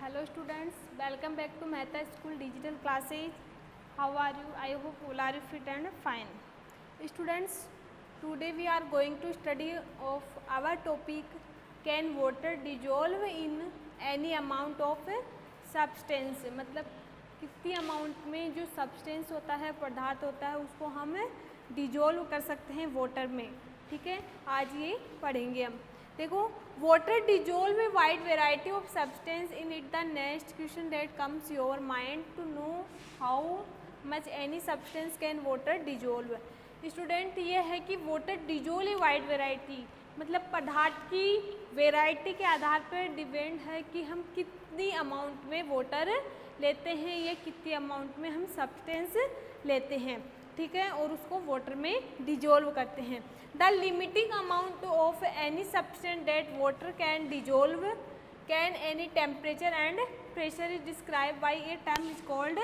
Hello students, welcome back to Mehta School Digital Classes. How are you? I hope all are fit and fine. Students, today we are going to study of our topic, can water dissolve in any amount of substance? मतलब कितनी amount में जो substance होता है, पदार्थ होता है, उसको हम डिजोल्व कर सकते हैं वाटर में. ठीक है, आज ये पढ़ेंगे हम. देखो, water dissolve a wide variety of substance in it. The next question that comes your mind to know how much any substance can water dissolve. Student, ये है कि water dissolve a wide variety मतलब पदार्थ की variety के आधार पर depend है कि हम कितनी अमाउंट में वाटर लेते हैं या कितनी अमाउंट में हम सब्सटेंस लेते हैं. ठीक है, और उसको वाटर में डिजोल्व करते हैं. The limiting amount of any substance that water can dissolve can any temperature and pressure is describe by a term is called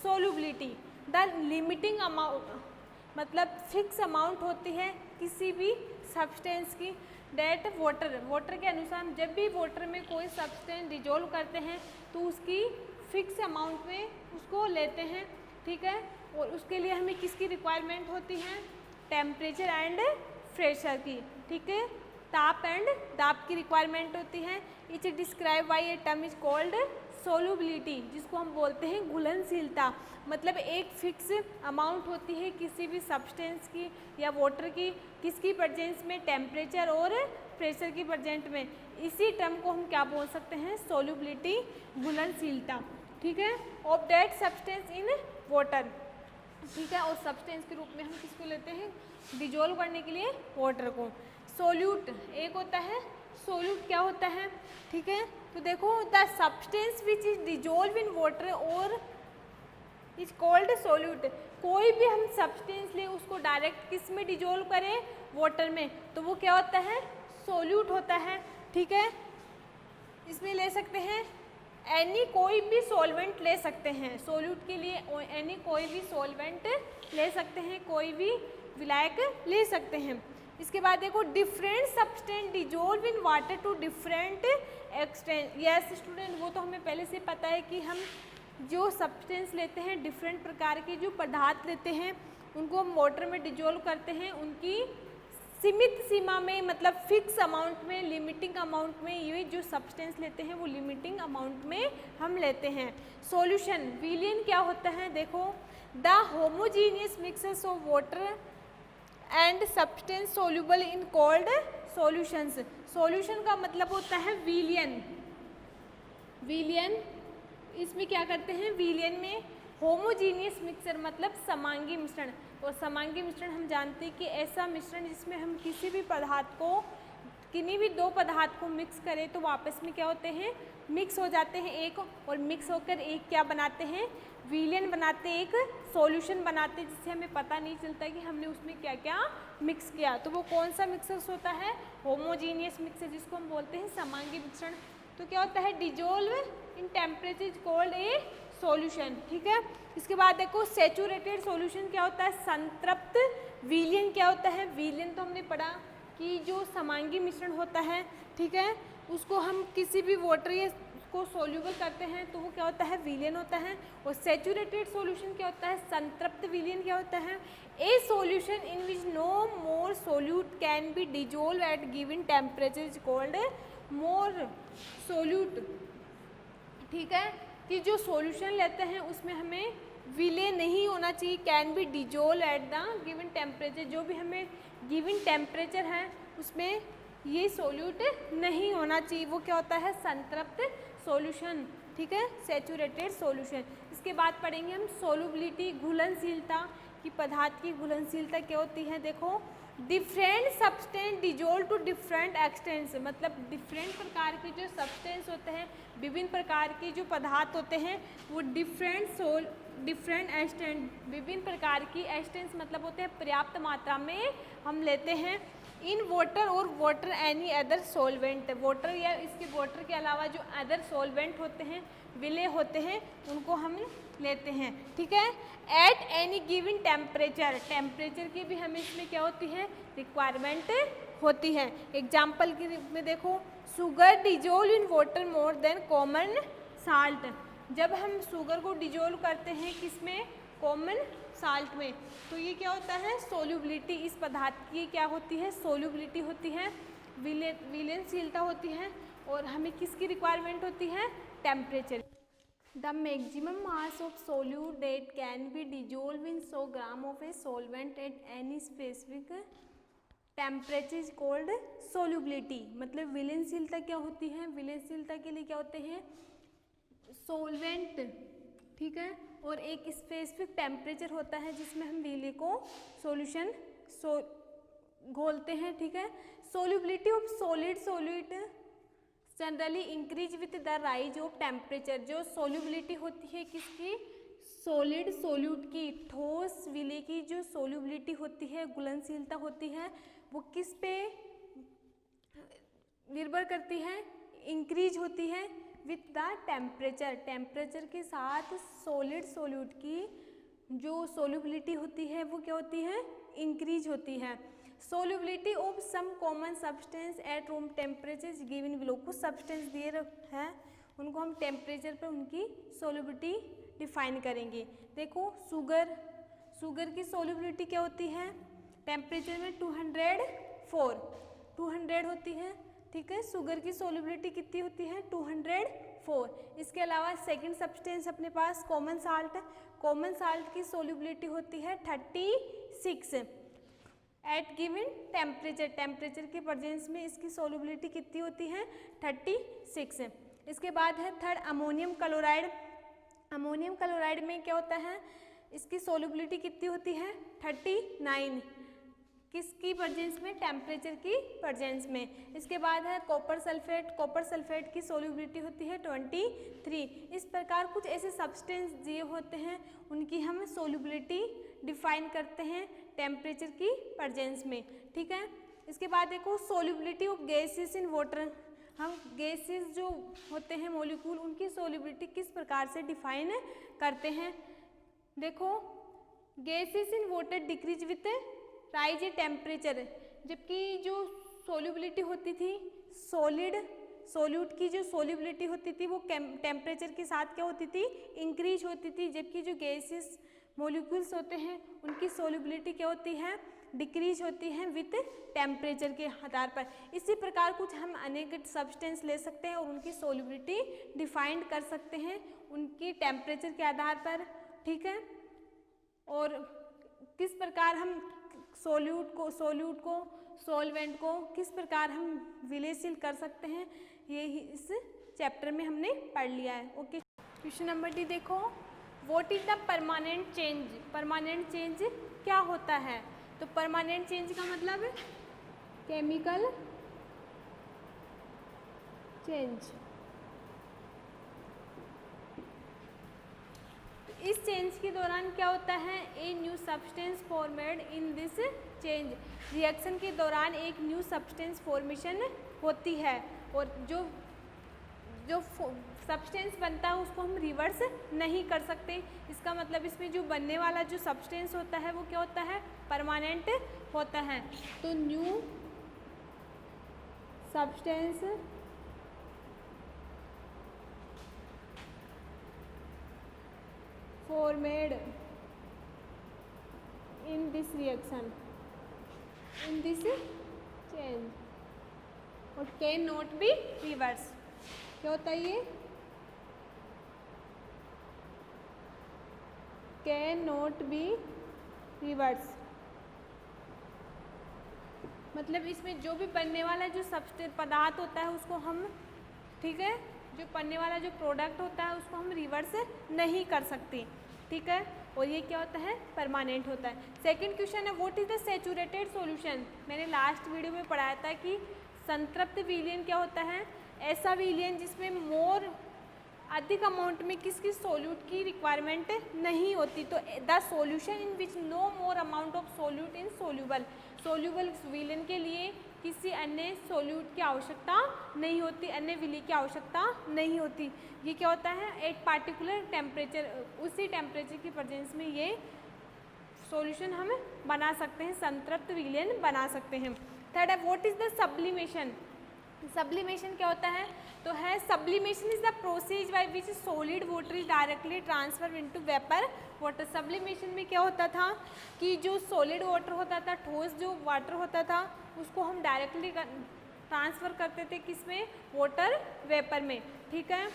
solubility. The limiting amount मतलब फिक्स अमाउंट होती है किसी भी सब्सटेंस की. That water के अनुसार जब भी वाटर में कोई सब्सटेंस डिजोल्व करते हैं तो उसकी फिक्स अमाउंट में उसको लेते हैं. ठीक है, और उसके लिए हमें किसकी रिक्वायरमेंट होती है? टेम्परेचर एंड प्रेशर की. ठीक है, ताप एंड दाब की रिक्वायरमेंट होती है. It is describe by a term is called solubility, जिसको हम बोलते हैं घुलनशीलता. मतलब एक फिक्स अमाउंट होती है किसी भी सब्सटेंस की या वाटर की, किसकी प्रेजेंस में? टेम्परेचर और प्रेशर की प्रेजेंट में. इसी टर्म को हम क्या बोल सकते हैं? सोल्यूबिलिटी, घुलनशीलता. ठीक है, of that substance in water. ठीक है, और सब्सटेंस के रूप में हम किसको लेते हैं डिजोल्व करने के लिए? वाटर को. सोल्यूट एक होता है. सोल्यूट क्या होता है? ठीक है, तो देखो, the substance which is dissolve in water और इज कॉल्ड सोल्यूट. कोई भी हम सब्सटेंस ले उसको डायरेक्ट किस में डिजोल्व करें? वाटर में, तो वो क्या होता है? सोल्यूट होता है. ठीक है, इसमें ले सकते हैं एनी कोई भी सॉल्वेंट ले सकते हैं. सोल्यूट के लिए एनी कोई भी सॉल्वेंट ले सकते हैं, कोई भी विलायक ले सकते हैं. इसके बाद देखो, different substance dissolve in water to different extent. Yes student, वो तो हमें पहले से पता है कि हम जो सब्सटेंस लेते हैं, डिफरेंट प्रकार के जो पदार्थ लेते हैं, उनको हम वाटर में डिजोल्व करते हैं उनकी सीमित सीमा में, मतलब फिक्स अमाउंट में, लिमिटिंग अमाउंट में. ये जो सब्सटेंस लेते हैं वो लिमिटिंग अमाउंट में हम लेते हैं. सॉल्यूशन विलियन क्या होता है? देखो, the homogeneous mixtures of water and substance soluble in called solutions. Solution का मतलब होता है विलियन. विलियन इसमें क्या करते हैं? विलियन में होमोजीनियस मिक्सचर मतलब समांगी मिश्रण. और समांगी मिश्रण हम जानते हैं कि ऐसा मिश्रण जिसमें हम किसी भी पदार्थ को, किन्हीं भी दो पदार्थ को मिक्स करें तो आपस में क्या होते हैं? मिक्स हो जाते हैं एक, और मिक्स होकर एक क्या बनाते हैं? विलियन बनाते हैं, एक सॉल्यूशन बनाते हैं, जिससे हमें पता नहीं चलता कि हमने उसमें क्या क्या मिक्स किया. तो वो कौन सा मिक्सर होता है? होमोजीनियस मिक्सर, जिसको हम बोलते हैं समांगी मिश्रण. तो क्या होता है? Dissolve in temperature is called a solution. ठीक है, इसके बाद देखो, सैचुरेटेड सॉल्यूशन क्या होता है? संतृप्त. विलियन क्या होता है? विलियन तो हमने पढ़ा कि जो समांगी मिश्रण होता है, ठीक है, उसको हम किसी भी वाटर या को सोल्यूबल करते हैं तो वो क्या होता है? विलियन होता है. और सैचुरेटेड सॉल्यूशन क्या होता है? संतृप्त. विलियन क्या होता है? A solution in which no more solute can be dissolve at given temperature is called more solute. ठीक है, कि जो सॉल्यूशन लेते हैं उसमें हमें विलय नहीं होना चाहिए. Can be dissolve at the given temperature, जो भी हमें गिवन टेम्परेचर है उसमें ये सोल्यूट नहीं होना चाहिए. वो क्या होता है? संतृप्त सॉल्यूशन. ठीक है, सैचुरेटेड सॉल्यूशन. इसके बाद पढ़ेंगे हम सोल्यूबिलिटी, घुलनशीलता, कि पदार्थ की घुलनशीलता क्या होती है. देखो, different substance dissolve to different extents. मतलब डिफरेंट प्रकार के जो सब्सटेंस होते हैं, विभिन्न प्रकार के जो पदार्थ होते हैं, वो डिफरेंट एक्सटेंट, विभिन्न प्रकार की एक्सटेंस मतलब होते हैं पर्याप्त मात्रा में हम लेते हैं. इन वाटर और water any other solvent. Water या इसके वाटर के अलावा जो अदर सॉल्वेंट होते हैं, विलय होते हैं, उनको हम लेते हैं. ठीक है, at any given temperature. Temperature की भी हमें इसमें क्या होती है? रिक्वायरमेंट होती है. एग्जाम्पल के रूप में देखो, sugar dissolve in water more than common salt. जब हम शुगर को डिजोल्व करते हैं किसमें, कॉमन साल्ट में, तो ये क्या होता है, सोल्यूबिलिटी, इस पदार्थ की क्या होती है, सोल्यूबिलिटी होती है, विलयनशीलता होती है, और हमें किसकी रिक्वायरमेंट होती है, temperature. The maximum mass of solute that can be dissolve in 100 gram of a solvent at any specific temperature is called solubility. मतलब विलयनशीलता क्या होती है, विलयनशीलता के लिए क्या होते हैं, सोलवेंट, ठीक है, और एक स्पेसिफिक टेम्परेचर होता है जिसमें हम विले को सॉल्यूशन घोलते हैं, ठीक है। Solubility of solid solute generally increase with the rise of temperature. जो सोल्यूबिलिटी होती है किसकी, सॉलिड सोल्यूट की, ठोस विले की जो सोल्यूबिलिटी होती है, घुलनशीलता होती है, वो किस पे निर्भर करती है, इंक्रीज होती है विथ द टेम्परेचर। टेम्परेचर के साथ सॉलिड सोल्यूट की जो सोल्यूबिलिटी होती है वो क्या होती है, इंक्रीज होती है। Solubility of some common substance at room temperature given below. कुछ सब्सटेंस दिए हैं, उनको हम टेम्परेचर पर उनकी सोल्यूबिलिटी डिफाइन करेंगे। देखो शुगर की सोल्यूबिलिटी क्या होती है, टेम्परेचर में 200 होती है, ठीक है। शुगर की सोल्यूबिलिटी कितनी होती है, 204। इसके अलावा सेकंड सब्सटेंस अपने पास कॉमन साल्ट है, कॉमन साल्ट की सोल्यूबिलिटी होती है 36 एट गिवन टेम्परेचर। टेम्परेचर के प्रेजेंस में इसकी सोल्यूबिलिटी कितनी होती है, 36। इसके बाद है third ammonium chloride. Ammonium chloride में क्या होता है, इसकी सोल्यूबिलिटी कितनी होती है, 39, किसकी प्रेजेंस में, टेम्परेचर की प्रेजेंस में। इसके बाद है कॉपर सल्फेट। कॉपर सल्फेट की सोल्यूबिलिटी होती है 23। इस प्रकार कुछ ऐसे सब्सटेंस दिए होते हैं, उनकी हम सोल्यूबिलिटी डिफाइन करते हैं टेम्परेचर की प्रेजेंस में, ठीक है। इसके बाद देखो solubility of gases in water. हम गैसेस जो होते हैं मॉलिक्यूल, उनकी सोल्यूबिलिटी किस प्रकार से डिफाइन करते हैं। देखो gases in water decrease with rise in temperature. जबकि जो सोल्यूबिलिटी होती थी सोल्यूट की जो सोल्यूबिलिटी होती थी वो टेम्परेचर के साथ क्या होती थी, इंक्रीज होती थी। जबकि जो गैसेस मॉलिक्यूल्स होते हैं उनकी सोल्यूबिलिटी क्या होती है, डिक्रीज होती है विथ टेम्परेचर के आधार पर। इसी प्रकार कुछ हम अनेक सब्सटेंस ले सकते हैं और उनकी सोल्यूबिलिटी डिफाइंड कर सकते हैं उनकी टेम्परेचर के आधार पर, ठीक है। और किस प्रकार हम सोल्यूट को सॉल्वेंट को किस प्रकार हम विलयशील कर सकते हैं, ये इस चैप्टर में हमने पढ़ लिया है। ओके, क्वेश्चन नंबर डी देखो, what is the permanent change. Permanent change क्या होता है, तो परमानेंट चेंज का मतलब केमिकल चेंज। इस चेंज के दौरान क्या होता है, a new substance formed in this change. Reaction के दौरान एक न्यू सब्सटेंस फॉर्मेशन होती है और जो सब्सटेंस बनता है उसको हम रिवर्स नहीं कर सकते। इसका मतलब इसमें जो बनने वाला जो सब्सटेंस होता है वो क्या होता है, परमानेंट होता है। तो new substance formed in this reaction in this change और कैन नॉट बी रिवर्स। क्या होता है ये, कैन नॉट बी रिवर्स। मतलब इसमें जो भी बनने वाला जो सब्सटेंस पदार्थ होता है उसको हम, ठीक है, जो बनने वाला जो प्रोडक्ट होता है उसको हम रिवर्स नहीं कर सकते, ठीक है। और ये क्या होता है, परमानेंट होता है। सेकंड क्वेश्चन है, what is the saturated solution. मैंने लास्ट वीडियो में पढ़ाया था कि संतृप्त विलयन क्या होता है, ऐसा विलयन जिसमें मोर अधिक अमाउंट में किसकी सोल्यूट की रिक्वायरमेंट नहीं होती। तो the solution in which no more amount of solute in soluble विलयन के लिए किसी अन्य सोल्यूट की आवश्यकता नहीं होती, अन्य विलय की आवश्यकता नहीं होती। ये क्या होता है, एक पार्टिकुलर टेम्परेचर, उसी टेम्परेचर की प्रेजेंस में ये सॉल्यूशन हम बना सकते हैं, संतृप्त विलयन बना सकते हैं। थर्ड है, what is the sublimation. Sublimation क्या होता है? तो है sublimation is the process by which solid water is directly transfer into vapour water. Sublimation में क्या होता था कि जो सॉलिड वाटर होता था, ठोस जो वाटर होता था, उसको हम डायरेक्टली ट्रांसफ़र करते थे किसमें? वाटर वेपर में। ठीक है,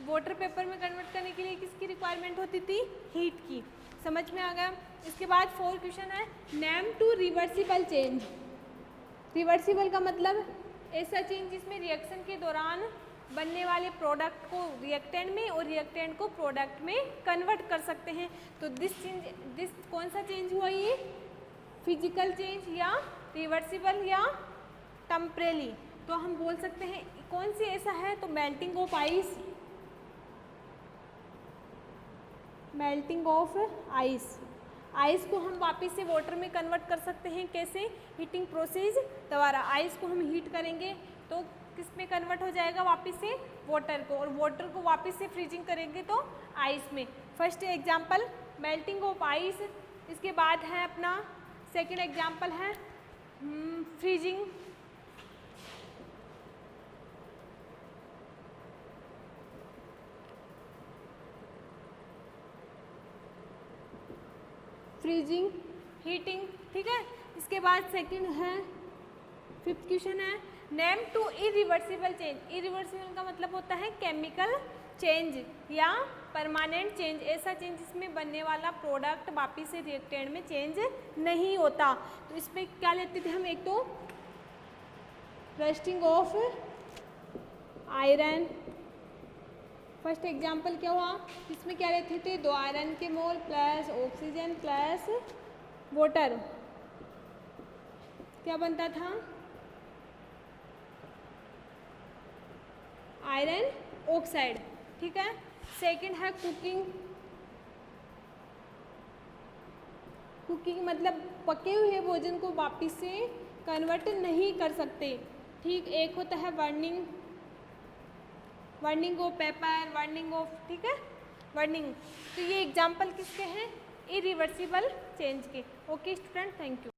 वाटर पेपर में कन्वर्ट करने के लिए किसकी रिक्वायरमेंट होती थी? हीट की। समझ में आ गया? इसके बाद 4 क्वेश्चन है, name two reversible change. Reversible का मतलब ऐसा चेंज जिसमें रिएक्शन के दौरान बनने वाले प्रोडक्ट को रिएक्टेंट में और रिएक्टेंट को प्रोडक्ट में कन्वर्ट कर सकते हैं। तो दिस कौन सा चेंज हुआ? ये फिजिकल चेंज या रिवर्सिबल या टेम्परेरी। तो हम बोल सकते हैं कौन सी ऐसा है? तो melting of ice, melting of ice. Ice को हम वापस से वाटर में कन्वर्ट कर सकते हैं। कैसे? हीटिंग प्रोसेस द्वारा। आइस को हम हीट करेंगे तो किस में कन्वर्ट हो जाएगा? वापस से वाटर को, और वाटर को वापस से फ्रीजिंग करेंगे तो आइस में। First example melting of ice. इसके बाद है अपना सेकंड एग्जांपल है फ्रीजिंग। Freezing, heating. ठीक है, इसके बाद सेकंड है, 5th क्वेश्चन है, name two irreversible change. Irreversible का मतलब होता है केमिकल चेंज या परमानेंट चेंज, ऐसा चेंज जिसमें बनने वाला प्रोडक्ट वापिस से रिएक्टेंट में चेंज नहीं होता। तो इसमें क्या लेते थे हम? एक तो rusting of iron. First example क्या हुआ? इसमें क्या लेते थे? 2 आयरन के मोल प्लस ऑक्सीजन प्लस वाटर, क्या बनता था? Iron oxide. ठीक है, सेकंड है कुकिंग। कुकिंग मतलब पके हुए भोजन को वापस से कन्वर्ट नहीं कर सकते। ठीक, एक होता है burning, burning of paper, burning of, ठीक है, बर्निंग। तो ये एग्जाम्पल किसके हैं? इरिवर्सिबल चेंज के। Okay student, thank you.